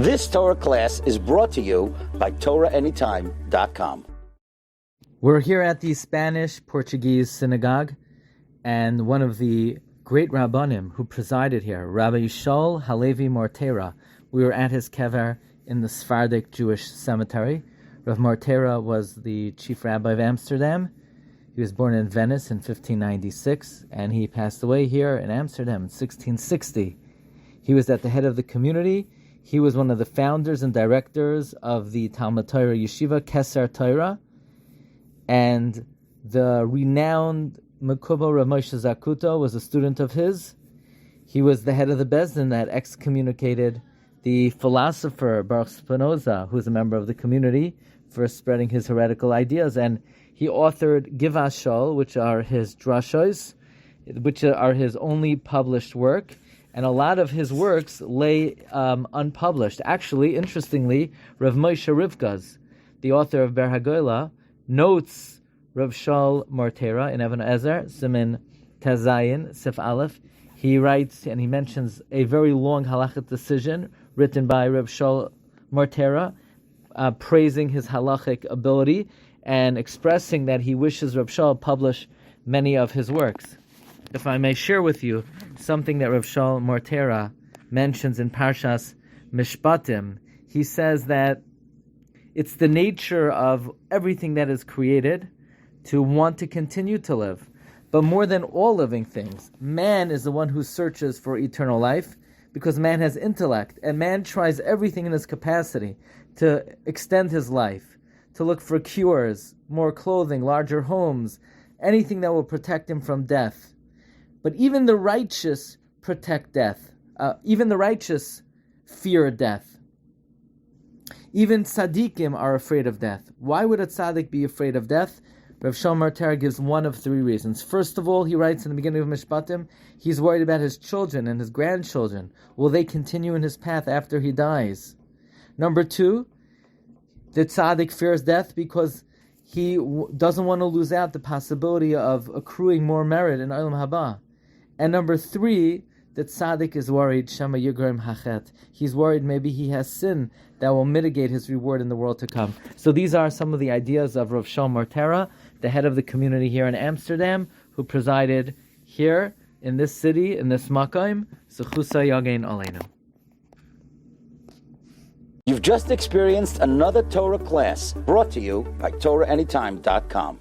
This Torah class is brought to you by TorahAnytime.com. We're here at the Spanish Portuguese Synagogue, and one of the great Rabbanim who presided here, Rabbi Shaul Halevi Mortera. We were at his kever in the Sephardic Jewish cemetery. Rav Mortera was the chief rabbi of Amsterdam. He was born in Venice in 1596, and he passed away here in Amsterdam in 1660. He was at the head of the community. He was one of the founders and directors of the Talmud Torah Yeshiva Keser Torah, and the renowned Mekubal Rav Moshe Zakuto was a student of his. He was the head of the Bezdin that excommunicated the philosopher Baruch Spinoza, who was a member of the community, for spreading his heretical ideas. And he authored Givas Shol, which are his drashos, which are his only published work. And a lot of his works lay unpublished. Actually, interestingly, Rav Moshe Rivkaz, the author of Ber HaGola, notes Rav Shaul Mortera in Even Ezer, Siman Tazayin, Sif Aleph. He writes and he mentions a very long halachic decision written by Rav Shaul Mortera, praising his halachic ability and expressing that he wishes Rav Shaul publish many of his works. If I may share with you something that Rav Shaul Mortera mentions in Parshas Mishpatim, he says that it's the nature of everything that is created to want to continue to live. But more than all living things, man is the one who searches for eternal life, because man has intellect, and man tries everything in his capacity to extend his life, to look for cures, more clothing, larger homes, anything that will protect him from death. But even the righteous protect death. Even the righteous fear death. Even tzaddikim are afraid of death. Why would a tzaddik be afraid of death? Rav Shaul Mortera gives one of three reasons. First of all, he writes in the beginning of Mishpatim, he's worried about his children and his grandchildren. Will they continue in his path after he dies? Number two, the tzaddik fears death because he doesn't want to lose out the possibility of accruing more merit in Olam Haba. And number three, the tzaddik is worried, Shema Yigrem Hachet. He's worried maybe he has sin that will mitigate his reward in the world to come. So these are some of the ideas of Rav Shaul Mortera, the head of the community here in Amsterdam, who presided here in this city, in this makom. Zechusa Yagein Aleinu. You've just experienced another Torah class brought to you by TorahAnytime.com.